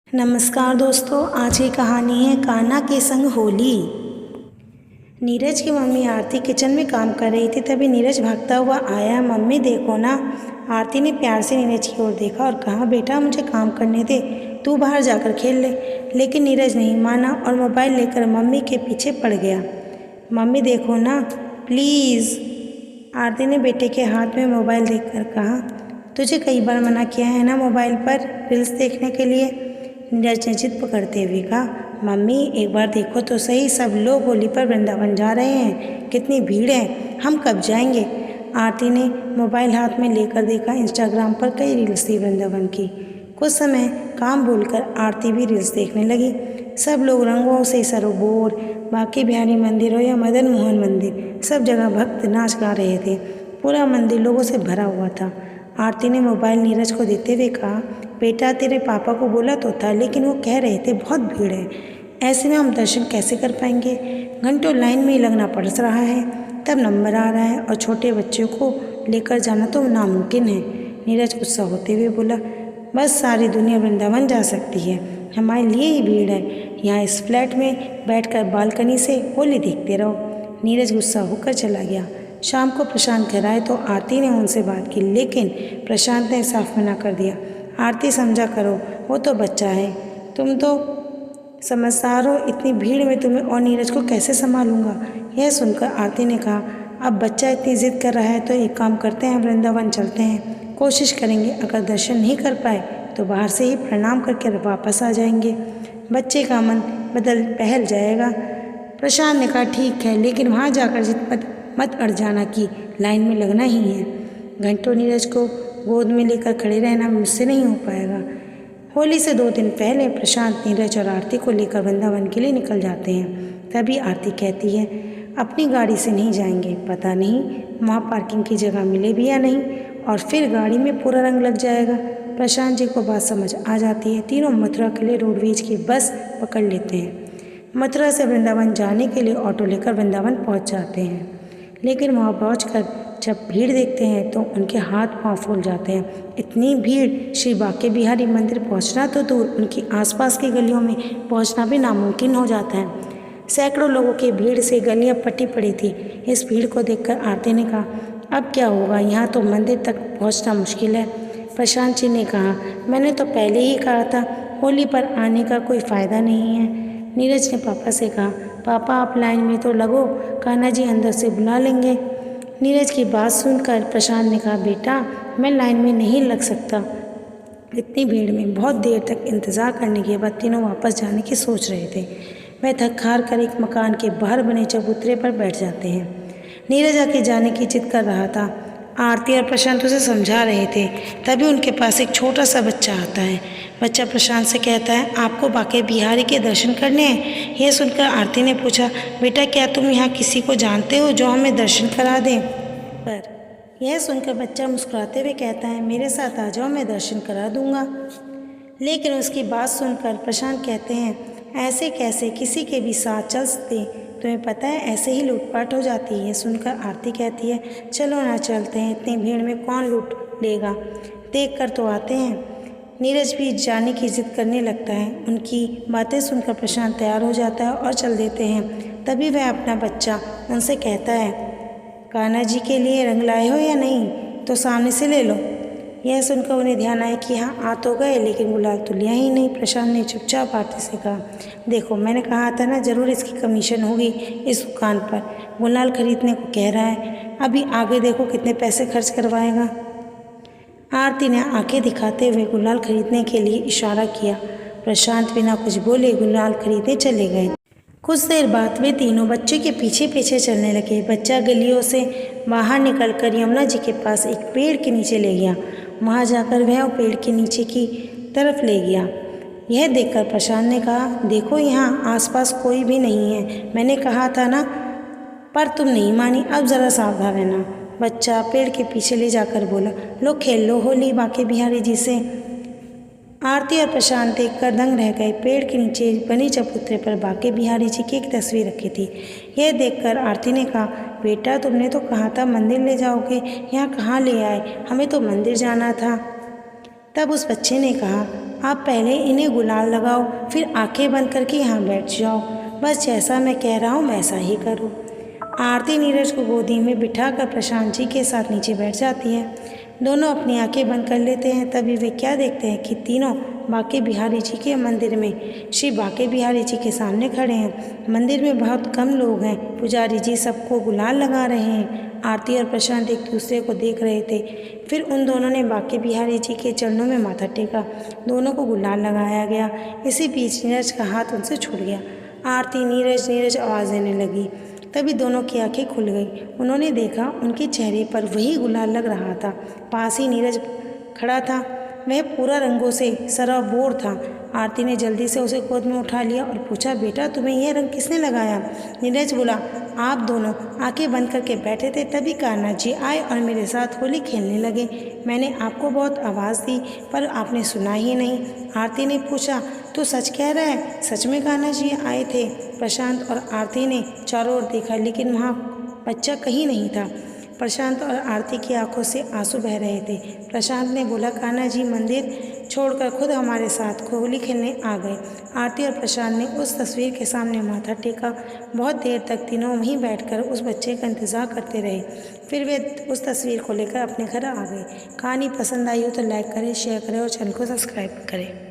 नमस्कार दोस्तों, आज की कहानी है कान्हा के संग होली। नीरज की मम्मी आरती किचन में काम कर रही थी। तभी नीरज भागता हुआ आया। मम्मी देखो ना। आरती ने प्यार से नीरज की ओर देखा और कहा, बेटा मुझे काम करने दे, तू बाहर जाकर खेल ले। लेकिन नीरज नहीं माना और मोबाइल लेकर मम्मी के पीछे पड़ गया। मम्मी देखो ना प्लीज़। आरती ने बेटे के हाथ में मोबाइल देखकर कहा, तुझे कई बार मना किया है ना मोबाइल पर रील्स देखने के लिए। नीरज ने जिद पकड़ते हुए कहा, मम्मी एक बार देखो तो सही, सब लोग होली पर वृंदावन जा रहे हैं, कितनी भीड़ है, हम कब जाएंगे। आरती ने मोबाइल हाथ में लेकर देखा। इंस्टाग्राम पर कई रील्स थी वृंदावन की। कुछ समय काम भूलकर आरती भी रील्स देखने लगी। सब लोग रंगों से सरोबोर, बांके बिहारी मंदिर हो या मदन मोहन मंदिर, सब जगह भक्त नाच गा रहे थे। पूरा मंदिर लोगों से भरा हुआ था। आरती ने मोबाइल नीरज को देते हुए कहा, बेटा तेरे पापा को बोला तो था, लेकिन वो कह रहे थे बहुत भीड़ है, ऐसे में हम दर्शन कैसे कर पाएंगे। घंटों लाइन में ही लगना पड़ रहा है, तब नंबर आ रहा है और छोटे बच्चों को लेकर जाना तो नामुमकिन है। नीरज गुस्सा होते हुए बोला, बस सारी दुनिया वृंदावन जा सकती है, हमारे लिए ही भीड़ है, यहाँ इस फ्लैट में बैठकर बालकनी से होली देखते रहो। नीरज गुस्सा होकर चला गया। शाम को प्रशांत घर आए तो आरती ने उनसे बात की, लेकिन प्रशांत ने साफ मना कर दिया। आरती समझा करो, वो तो बच्चा है, तुम तो समझदार हो, इतनी भीड़ में तुम्हें और नीरज को कैसे संभालूंगा। यह सुनकर आरती ने कहा, अब बच्चा इतनी जिद कर रहा है तो एक काम करते हैं, वृंदावन चलते हैं, कोशिश करेंगे, अगर दर्शन नहीं कर पाए तो बाहर से ही प्रणाम करके वापस आ जाएंगे, बच्चे का मन बहल जाएगा। प्रशांत ने कहा, ठीक है, लेकिन वहाँ जाकर जिद मत अड़ जाना कि लाइन में लगना ही है। घंटों नीरज को गोद में लेकर खड़े रहना मुझसे नहीं हो पाएगा। होली से 2 दिन पहले प्रशांत नीरज और आरती को लेकर वृंदावन के लिए निकल जाते हैं। तभी आरती कहती है, अपनी गाड़ी से नहीं जाएंगे, पता नहीं वहाँ पार्किंग की जगह मिले भी या नहीं, और फिर गाड़ी में पूरा रंग लग जाएगा। प्रशांत जी को बात समझ आ जाती है। तीनों मथुरा के लिए रोडवेज की बस पकड़ लेते हैं। मथुरा से वृंदावन जाने के लिए ऑटो लेकर वृंदावन पहुँच जाते हैं, लेकिन वहाँ पहुँचकर जब भीड़ देखते हैं तो उनके हाथ पांव फूल जाते हैं। इतनी भीड़, श्री बांके बिहारी मंदिर पहुँचना तो दूर, उनकी आसपास की गलियों में पहुँचना भी नामुमकिन हो जाता है। सैकड़ों लोगों की भीड़ से गलियाँ पटी पड़ी थी। इस भीड़ को देखकर आरती ने कहा, अब क्या होगा, यहाँ तो मंदिर तक पहुँचना मुश्किल है। प्रशांत जी ने कहा, मैंने तो पहले ही कहा था, होली पर आने का कोई फ़ायदा नहीं है। नीरज ने पापा से कहा, पापा आप लाइन में तो लगो, कान्हा जी अंदर से बुला लेंगे। नीरज की बात सुनकर प्रशांत ने कहा, बेटा मैं लाइन में नहीं लग सकता। इतनी भीड़ में बहुत देर तक इंतज़ार करने के बाद तीनों वापस जाने की सोच रहे थे। वह थक हार कर एक मकान के बाहर बने चबूतरे पर बैठ जाते हैं। नीरज आके जाने की जिद कर रहा था। आरती और प्रशांत उसे समझा रहे थे। तभी उनके पास एक छोटा सा बच्चा आता है। बच्चा प्रशांत से कहता है, आपको बांके बिहारी के दर्शन करने हैं। यह सुनकर आरती ने पूछा, बेटा क्या तुम यहाँ किसी को जानते हो जो हमें दर्शन करा दें। पर यह सुनकर बच्चा मुस्कुराते हुए कहता है, मेरे साथ आ जाओ, मैं दर्शन करा दूंगा। लेकिन उसकी बात सुनकर प्रशांत कहते हैं, ऐसे कैसे किसी के भी साथ चल सकते, तुम्हें पता है ऐसे ही लूटपाट हो जाती है। सुनकर आरती कहती है, चलो ना चलते हैं, इतनी भीड़ में कौन लूट लेगा, देख कर तो आते हैं। नीरज भी जाने की जिद करने लगता है। उनकी बातें सुनकर प्रशांत तैयार हो जाता है और चल देते हैं। तभी वह अपना बच्चा उनसे कहता है, कान्हा जी के लिए रंग लाए हो या नहीं, तो सामने से ले लो। यह सुनकर उन्हें ध्यान आया कि हाँ आ तो गए, लेकिन गुलाल तो लिया ही नहीं। प्रशांत ने चुपचाप आरती से कहा, देखो मैंने कहा था ना, ज़रूर इसकी कमीशन होगी इस दुकान पर, गुलाल खरीदने को कह रहा है, अभी आगे देखो कितने पैसे खर्च करवाएगा। आरती ने आंखें दिखाते हुए गुलाल खरीदने के लिए इशारा किया। प्रशांत बिना कुछ बोले गुलाल खरीदने चले गए। कुछ देर बाद वे तीनों बच्चे के पीछे पीछे चलने लगे। बच्चा गलियों से बाहर निकलकर यमुना जी के पास एक पेड़ के नीचे ले गया। वहाँ जाकर वह पेड़ के नीचे की तरफ ले गया। यह देखकर प्रशांत ने कहा, देखो यहाँ आसपास कोई भी नहीं है, मैंने कहा था ना, पर तुम नहीं मानी, अब ज़रा सावधान रहना। बच्चा पेड़ के पीछे ले जाकर बोला, लो खेल लो होली बांके बिहारी जी से। आरती और प्रशांत देखकर दंग रह गए। पेड़ के नीचे बनी चबूतरे पर बांके बिहारी जी की एक तस्वीर रखी थी। यह देखकर आरती ने कहा, बेटा तुमने तो कहा था मंदिर ले जाओगे, यहाँ कहाँ ले आए, हमें तो मंदिर जाना था। तब उस बच्चे ने कहा, आप पहले इन्हें गुलाल लगाओ, फिर आंखें बंद करके यहाँ बैठ जाओ। बस जैसा मैं कह रहा हूँ वैसा ही करो। आरती नीरज को गोदी में बिठाकर प्रशांत जी के साथ नीचे बैठ जाती है। दोनों अपनी आंखें बंद कर लेते हैं। तभी वे क्या देखते हैं कि तीनों बांके बिहारी जी के मंदिर में श्री बांके बिहारी जी के सामने खड़े हैं। मंदिर में बहुत कम लोग हैं। पुजारी जी सबको गुलाल लगा रहे हैं। आरती और प्रशांत एक दूसरे को देख रहे थे। फिर उन दोनों ने बांके बिहारी जी के चरणों में माथा टेका। दोनों को गुलाल लगाया गया। इसी बीच नीरज का हाथ उनसे छूट गया। आरती नीरज नीरज आवाज़ देने लगी। तभी दोनों की आंखें खुल गई। उन्होंने देखा उनके चेहरे पर वही गुलाल लग रहा था। पास ही नीरज खड़ा था। वह पूरा रंगों से सराबोर था। आरती ने जल्दी से उसे गोद में उठा लिया और पूछा, बेटा तुम्हें यह रंग किसने लगाया? नीरज बोला, आप दोनों आंखें बंद करके बैठे थे, तभी कान्हा जी आए और मेरे साथ होली खेलने लगे। मैंने आपको बहुत आवाज़ दी पर आपने सुना ही नहीं। आरती ने पूछा, तो सच कह रहा है? सच में कान्हा जी आए थे? प्रशांत और आरती ने चारों ओर देखा लेकिन वहाँ बच्चा कहीं नहीं था। प्रशांत और आरती की आंखों से आंसू बह रहे थे। प्रशांत ने बोला, कान्हा जी मंदिर छोड़कर खुद हमारे साथ होली खेलने आ गए। आरती और प्रशांत ने उस तस्वीर के सामने माथा टेका। बहुत देर तक तीनों वहीं बैठकर उस बच्चे का इंतज़ार करते रहे। फिर वे उस तस्वीर को लेकर अपने घर आ गए। कहानी पसंद आई हो तो लाइक करें, शेयर करें और चैनल को सब्सक्राइब करें।